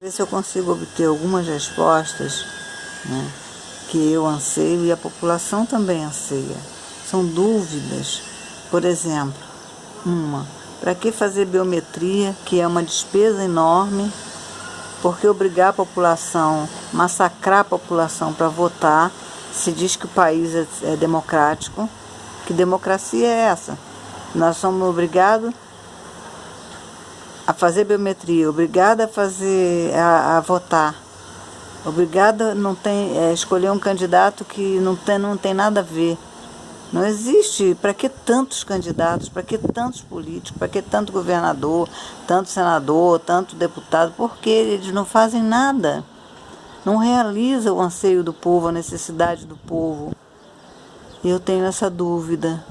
Ver se eu consigo obter algumas respostas, né, que eu anseio e a população também anseia. São dúvidas. Por exemplo, para que fazer biometria, que é uma despesa enorme? Por que obrigar a população, massacrar a população para votar, se diz que o país é democrático? Que democracia é essa? Nós somos obrigados a fazer biometria, obrigada a votar, obrigada a escolher um candidato que não tem nada a ver. Não existe. Para que tantos candidatos, para que tantos políticos, para que tanto governador, tanto senador, tanto deputado? Porque eles não fazem nada, não realizam o anseio do povo, a necessidade do povo. E eu tenho essa dúvida.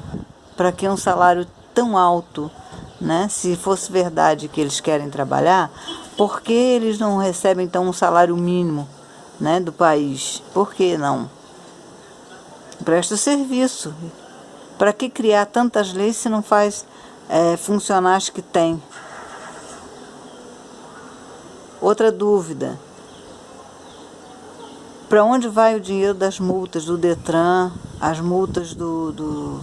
Para que um salário tão alto? Né? Se fosse verdade que eles querem trabalhar, por que eles não recebem então um salário mínimo, né, do país? Por que não? Presta serviço. Para que criar tantas leis se não faz funcionar as que tem? Outra dúvida. Para onde vai o dinheiro das multas do Detran, as multas dos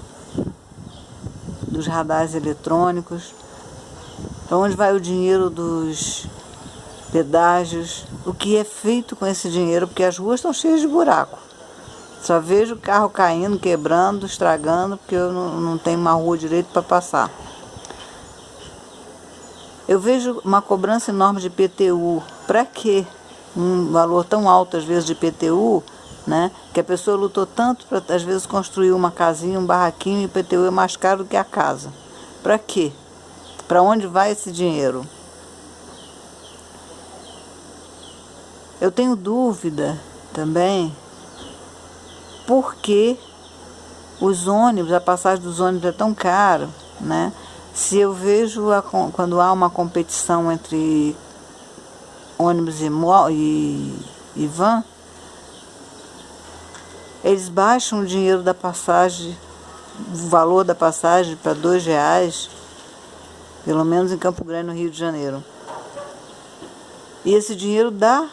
radares eletrônicos? Para onde vai o dinheiro dos pedágios? O que é feito com esse dinheiro? Porque as ruas estão cheias de buraco. Só vejo carro caindo, quebrando, estragando, porque eu não tenho uma rua direito para passar. Eu vejo uma cobrança enorme de IPTU. Para quê? Um valor tão alto, às vezes, de IPTU, né? Que a pessoa lutou tanto para, às vezes, construir uma casinha, um barraquinho, e o IPTU é mais caro do que a casa. Para quê? Para onde vai esse dinheiro? Eu tenho dúvida também porque os ônibus, a passagem dos ônibus é tão caro, né? Se eu vejo quando há uma competição entre ônibus e van, eles baixam o dinheiro da passagem, o valor da passagem para R$2, pelo menos em Campo Grande, no Rio de Janeiro. E esse dinheiro dá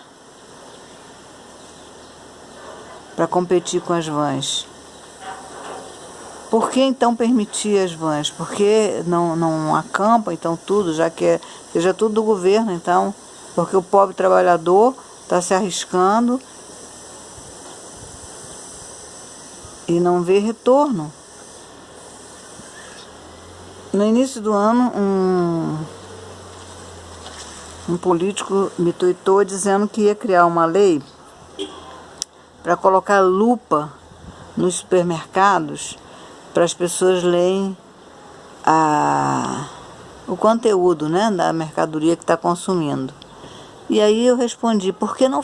para competir com as vans. Por que então permitir as vans? Por que não acampa então tudo, já que seja tudo do governo, então? Porque o pobre trabalhador está se arriscando e não vê retorno. No início do ano, um político me tuitou dizendo que ia criar uma lei para colocar lupa nos supermercados para as pessoas lerem o conteúdo, né, da mercadoria que está consumindo. E aí eu respondi, por que não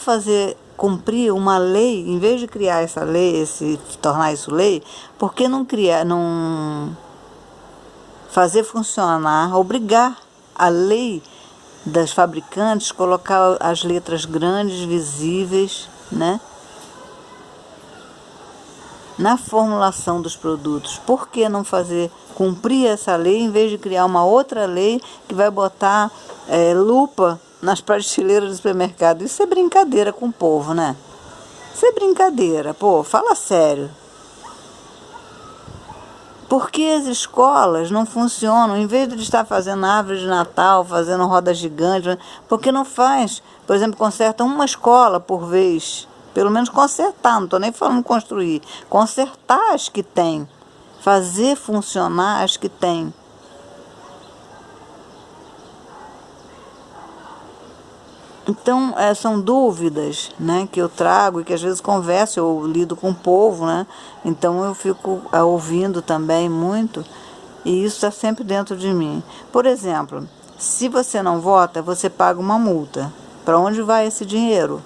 cumprir uma lei, em vez de criar essa lei, tornar isso lei, por que não fazer funcionar, obrigar a lei das fabricantes, colocar as letras grandes, visíveis, né, na formulação dos produtos? Por que não cumprir essa lei, em vez de criar uma outra lei que vai botar lupa nas prateleiras do supermercado? Isso é brincadeira com o povo, né? Isso é brincadeira, pô, fala sério. Por que as escolas não funcionam? Em vez de estar fazendo árvore de Natal, fazendo roda gigante, por que não faz? Por exemplo, conserta uma escola por vez. Pelo menos consertar, não estou nem falando construir. Consertar as que tem. Fazer funcionar as que tem. Então, são dúvidas, né, que eu trago e que às vezes converso, eu lido com o povo, né? Então eu fico ouvindo também muito e isso está sempre dentro de mim. Por exemplo, se você não vota, você paga uma multa. Para onde vai esse dinheiro?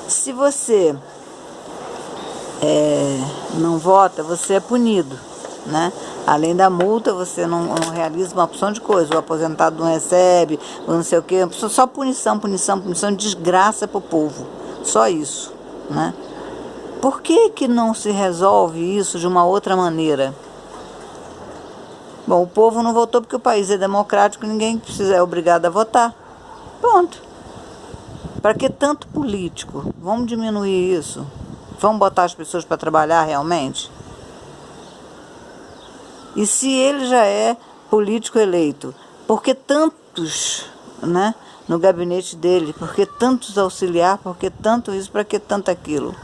Se você não vota, você é punido, né? Além da multa, você não realiza uma opção de coisa. O aposentado não recebe, ou não sei o quê. Só punição, desgraça para o povo. Só isso, né? Por que não se resolve isso de uma outra maneira? Bom, o povo não votou porque o país é democrático, ninguém precisa, é obrigado a votar. Pronto. Para que tanto político? Vamos diminuir isso? Vamos botar as pessoas para trabalhar realmente? E se ele já é político eleito, por que tantos, né, no gabinete dele? Por que tantos auxiliar? Por que tanto isso? Para que tanto aquilo?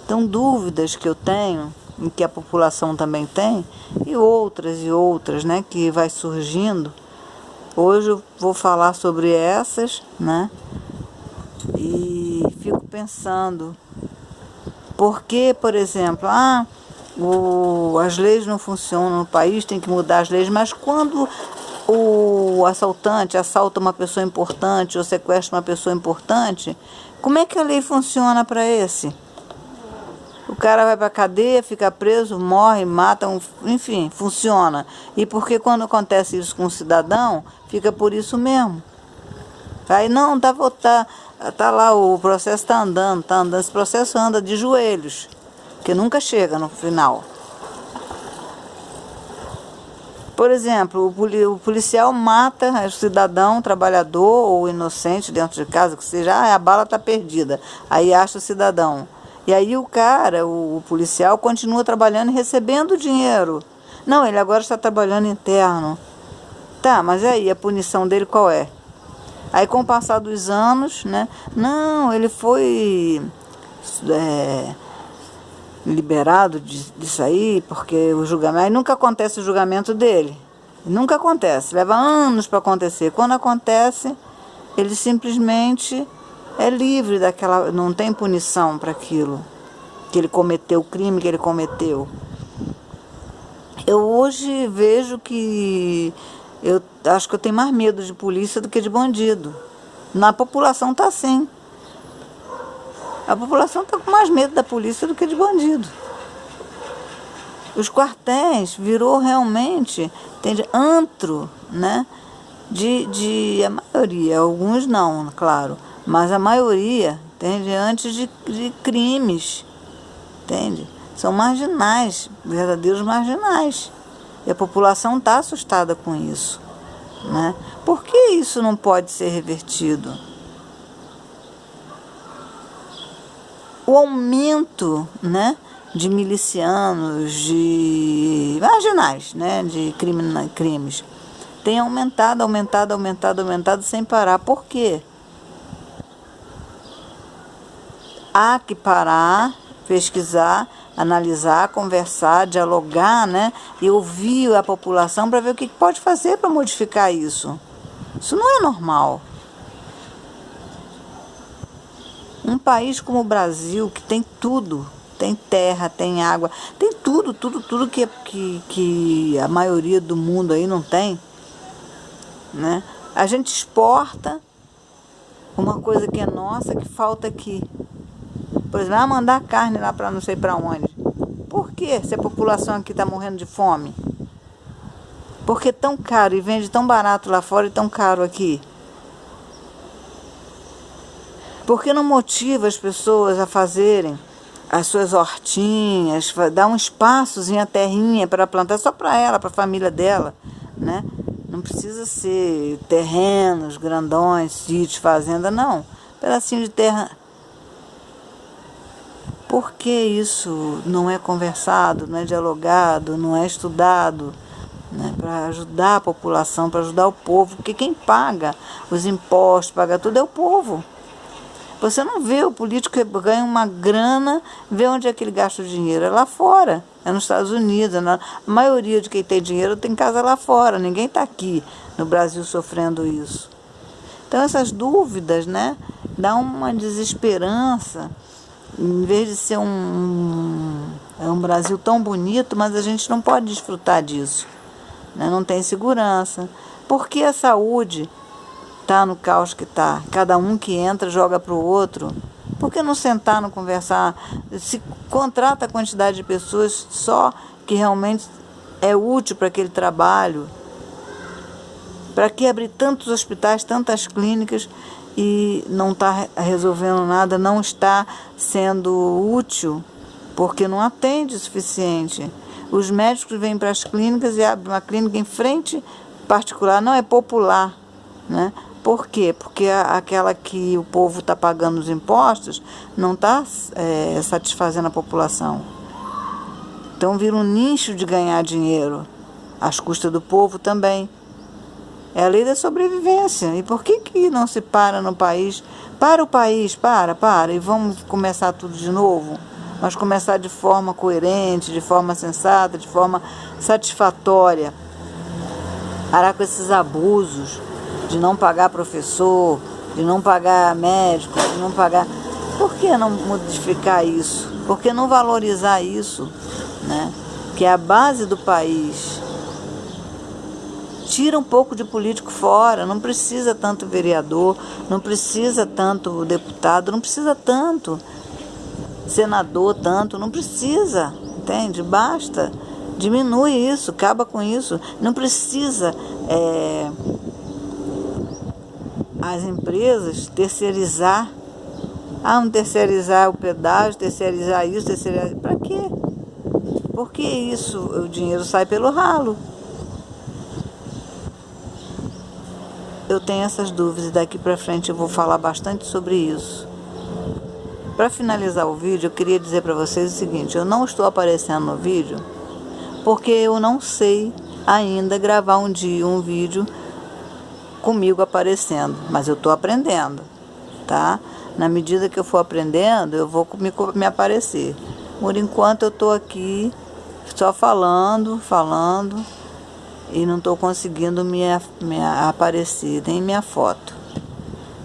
Então, dúvidas que eu tenho, e que a população também tem, e outras, né, que vai surgindo. Hoje eu vou falar sobre essas, né, e fico pensando, por que, por exemplo, as leis não funcionam no país, tem que mudar as leis, mas quando o assaltante assalta uma pessoa importante ou sequestra uma pessoa importante, como é que a lei funciona para esse? O cara vai para a cadeia, fica preso, morre, mata, enfim, funciona. E porque quando acontece isso com um cidadão, fica por isso mesmo. Aí não, tá lá, o processo está andando, esse processo anda de joelhos, que nunca chega no final. Por exemplo, o policial mata o cidadão, trabalhador ou inocente dentro de casa, que seja, a bala está perdida, aí acha o cidadão. E aí o cara, o policial, continua trabalhando e recebendo dinheiro. Não, ele agora está trabalhando interno. Tá, mas aí a punição dele qual é? Aí com o passar dos anos, né? Não, ele foi liberado disso aí, porque o julgamento... Aí nunca acontece o julgamento dele. Nunca acontece. Leva anos para acontecer. Quando acontece, ele simplesmente... é livre daquela, não tem punição para aquilo que ele cometeu, o crime que ele cometeu. Eu hoje vejo que eu acho que eu tenho mais medo de polícia do que de bandido. Na população tá assim. A população tá com mais medo da polícia do que de bandido. Os quartéis virou realmente, entende, antro, né? A maioria, alguns não, claro. Mas a maioria, entende, antes de crimes, entende? São marginais, verdadeiros marginais. E a população está assustada com isso, né? Por que isso não pode ser revertido? O aumento, né, de milicianos, de marginais, né, de crimes, tem aumentado sem parar. Por quê? Há que parar, pesquisar, analisar, conversar, dialogar, né? E ouvir a população para ver o que pode fazer para modificar isso. Isso não é normal. Um país como o Brasil, que tem tudo, tem terra, tem água, tem tudo que a maioria do mundo aí não tem, né? A gente exporta uma coisa que é nossa, que falta aqui. Por exemplo, mandar carne lá para não sei para onde. Por quê? Se a população aqui está morrendo de fome? Por que tão caro e vende tão barato lá fora e tão caro aqui? Por que não motiva as pessoas a fazerem as suas hortinhas, dar um espaçozinho, a terrinha para plantar só para ela, para a família dela, né? Não precisa ser terrenos grandões, sítios, fazenda, não. Pedacinho de terra. Por que isso não é conversado, não é dialogado, não é estudado, né, para ajudar a população, para ajudar o povo? Porque quem paga os impostos, paga tudo, é o povo. Você não vê o político que ganha uma grana, vê onde é que ele gasta o dinheiro. É lá fora, é nos Estados Unidos. A maioria de quem tem dinheiro tem casa lá fora. Ninguém está aqui no Brasil sofrendo isso. Então essas dúvidas, né, dão uma desesperança. Em vez de ser um Brasil tão bonito, mas a gente não pode desfrutar disso, né? Não tem segurança. Por que a saúde está no caos que está? Cada um que entra joga para o outro. Por que não sentar, não conversar? Se contrata a quantidade de pessoas só que realmente é útil para aquele trabalho. Para que abrir tantos hospitais, tantas clínicas e não está resolvendo nada, não está sendo útil, porque não atende o suficiente. Os médicos vêm para as clínicas e abrem uma clínica em frente particular, não é popular, né? Por quê? Porque aquela que o povo está pagando os impostos não está satisfazendo a população. Então vira um nicho de ganhar dinheiro, às custas do povo também. É a lei da sobrevivência. E por que não se para no país? Para o país, para, e vamos começar tudo de novo? Mas começar de forma coerente, de forma sensata, de forma satisfatória. Parar com esses abusos de não pagar professor, de não pagar médico, de não pagar... Por que não modificar isso? Por que não valorizar isso, né? Que é a base do país. Tira um pouco de político fora, não precisa tanto vereador, não precisa tanto deputado, não precisa tanto senador, não precisa, entende? Basta, diminui isso, acaba com isso. Não precisa as empresas terceirizar, não terceirizar o pedágio, terceirizar isso, terceirizar... Para quê? Porque isso, o dinheiro sai pelo ralo. Eu tenho essas dúvidas e daqui para frente eu vou falar bastante sobre isso. Para finalizar o vídeo, eu queria dizer para vocês o seguinte: eu não estou aparecendo no vídeo porque eu não sei ainda gravar um dia um vídeo comigo aparecendo, mas eu estou aprendendo, tá? Na medida que eu for aprendendo, eu vou me aparecer. Por enquanto eu estou aqui só falando, e não estou conseguindo me aparecer, nem minha foto.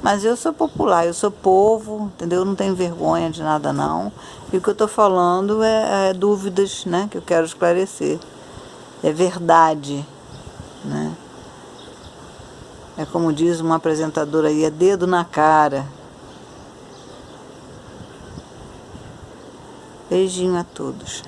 Mas eu sou popular, eu sou povo, entendeu? Eu não tenho vergonha de nada, não. E o que eu estou falando é dúvidas, né? Que eu quero esclarecer. É verdade, né? É como diz uma apresentadora aí, é dedo na cara. Beijinho a todos.